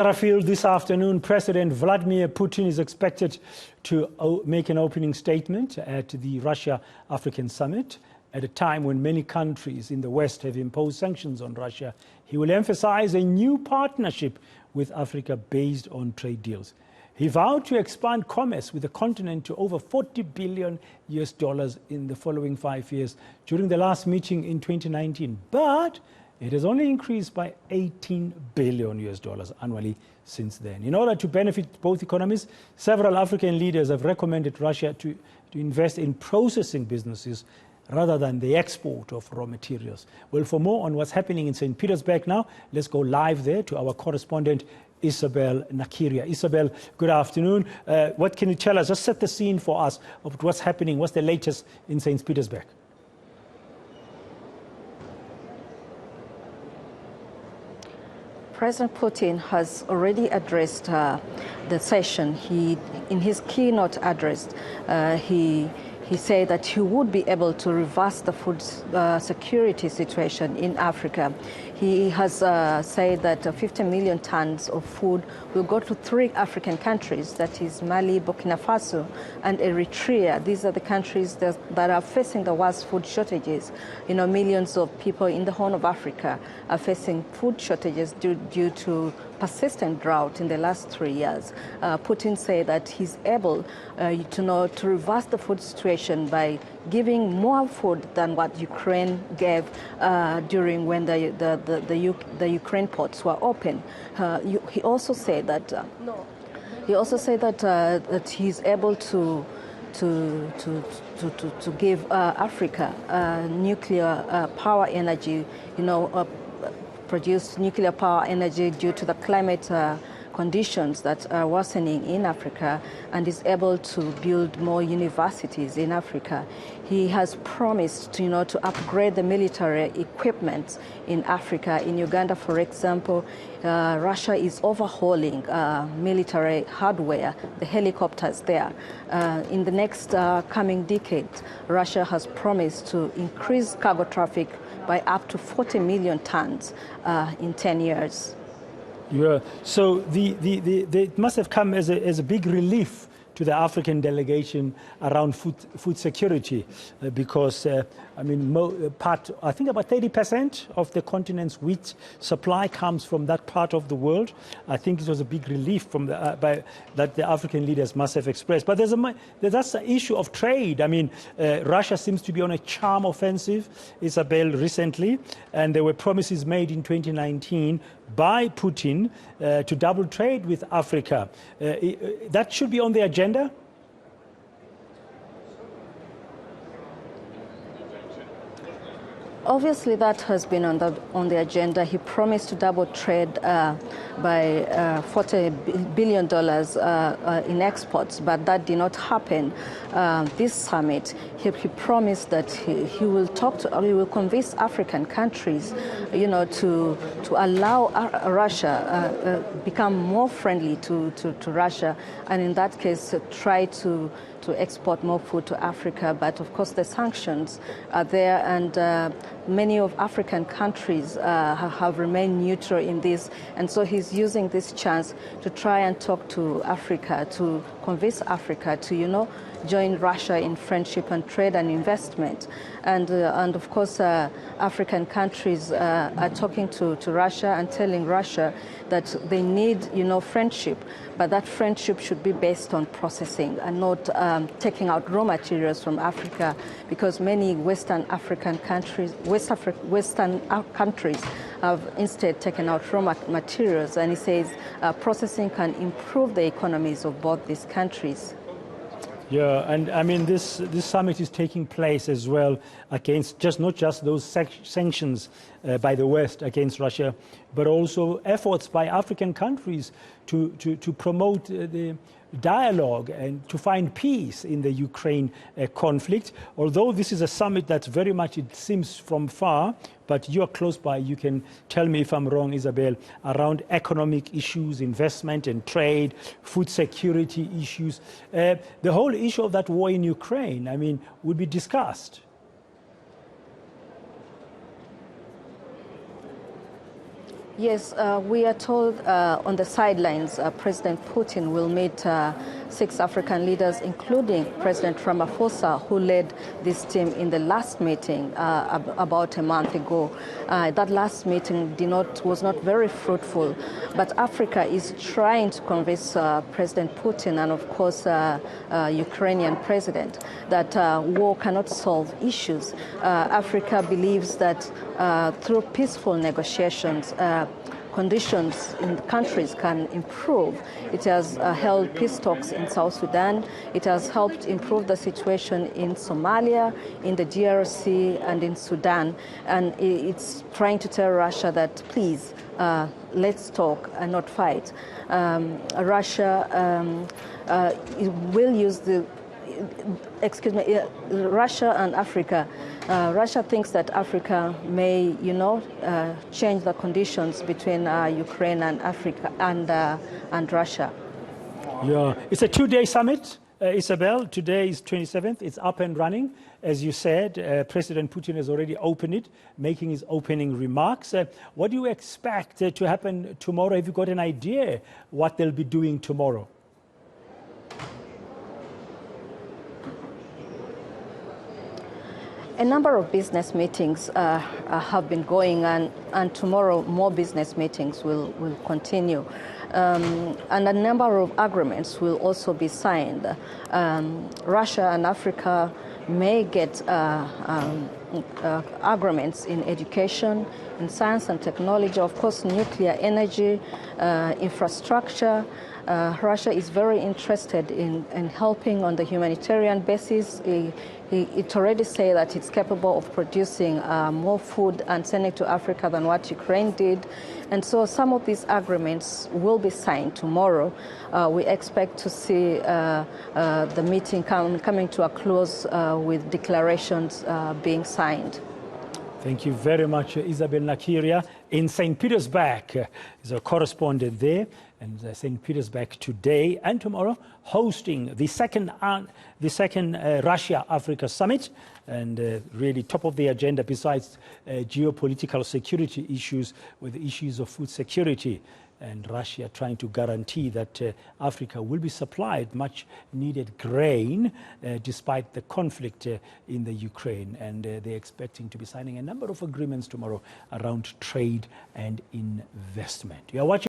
Field this afternoon, President Vladimir Putin is expected to make an opening statement at the Russia-African Summit. At a time when many countries in the West have imposed sanctions on Russia, he will emphasize a new partnership with Africa based on trade deals. He vowed to expand commerce with the continent to over $40 billion in the following 5 years during the last meeting in 2019. But it has only increased by $18 billion annually since then. In order to benefit both economies, several African leaders have recommended Russia to invest in processing businesses rather than the export of raw materials. Well, for more on what's happening in St. Petersburg now, let's go live there to our correspondent, Isabel Nakirya. Isabel, good afternoon. What can you tell us? Just set the scene for us of what's happening. What's the latest in St. Petersburg? President Putin has already addressed the session. In his keynote address, he said that he would be able to reverse the food security situation in Africa. He has said that 50 million tons of food will go to 3 African countries, that is Mali, Burkina Faso, and Eritrea. These are the countries that are facing the worst food shortages. You know, millions of people in the Horn of Africa are facing food shortages due to persistent drought in the last 3 years. Putin said that he's able to reverse the food situation by giving more food than what Ukraine gave during when the Ukraine ports were open. He also said that that he's able to give Africa nuclear power energy. Produce nuclear power energy due to the climate conditions that are worsening in Africa, and is able to build more universities in Africa. He has promised to upgrade the military equipment in Africa. In Uganda, for example, Russia is overhauling military hardware, the helicopters there. In the next coming decade, Russia has promised to increase cargo traffic by up to 40 million tons in 10 years. Yeah. So it must have come as a big relief to the African delegation around food security, because I think about 30% of the continent's wheat supply comes from that part of the world. I think it was a big relief from that the African leaders must have expressed. But that's the issue of trade. I mean, Russia seems to be on a charm offensive, Isabel, recently, and there were promises made in 2019 by Putin to double trade with Africa. That should be on the agenda? Obviously, that has been on the agenda. He promised to double trade by $40 billion in exports, but that did not happen. This summit, he promised that he will convince African countries, to allow Russia become more friendly to Russia, and in that case try to export more food to Africa. But of course the sanctions are there, and many of African countries have remained neutral in this, and so he's using this chance to try and talk to Africa, to convince Africa to join Russia in friendship and trade and investment. And of course African countries are talking to Russia and telling Russia that they need friendship, but that friendship should be based on processing and not taking out raw materials from Africa, because many Western countries have instead taken out raw materials, and he says processing can improve the economies of both these countries. Yeah, and I mean this summit is taking place as well against not just those sanctions by the West against Russia, but also efforts by African countries to promote the dialogue and to find peace in the Ukraine conflict. Although this is a summit that's very much, it seems from far, but you are close by, you can tell me if I'm wrong, Isabel, around economic issues, investment and trade, food security issues. The whole issue of that war in Ukraine, I mean, would be discussed. Yes, we are told on the sidelines President Putin will meet 6 African leaders, including President Ramaphosa, who led this team in the last meeting about a month ago. That last meeting was not very fruitful, but Africa is trying to convince President Putin and, of course, Ukrainian president that war cannot solve issues. Africa believes that through peaceful negotiations, conditions in the countries can improve. It has held peace talks in South Sudan. It has helped improve the situation in Somalia, in the DRC, and in Sudan. And it's trying to tell Russia that, please, let's talk and not fight. Russia will use Russia and Africa. Russia thinks that Africa may, change the conditions between Ukraine and Africa and Russia. Yeah, it's a 2-day summit, Isabel. Today is 27th. It's up and running. As you said, President Putin has already opened it, making his opening remarks. What do you expect to happen tomorrow? Have you got an idea what they'll be doing tomorrow? A number of business meetings have been going, and tomorrow more business meetings will continue. And a number of agreements will also be signed. Russia and Africa may get agreements in education, in science and technology, of course, nuclear energy, infrastructure. Russia is very interested in helping on the humanitarian basis. It already said that it's capable of producing more food and sending to Africa than what Ukraine did. And so some of these agreements will be signed tomorrow. We expect to see the meeting coming to a close with declarations being signed. Thank you very much, Isabel Nakirya, in St. Petersburg. Is a correspondent there, and St. Petersburg today and tomorrow hosting the second Russia-Africa summit, and really top of the agenda besides geopolitical security issues, with issues of food security. And Russia trying to guarantee that Africa will be supplied much needed grain despite the conflict in the Ukraine. And they're expecting to be signing a number of agreements tomorrow around trade and investment. You are watching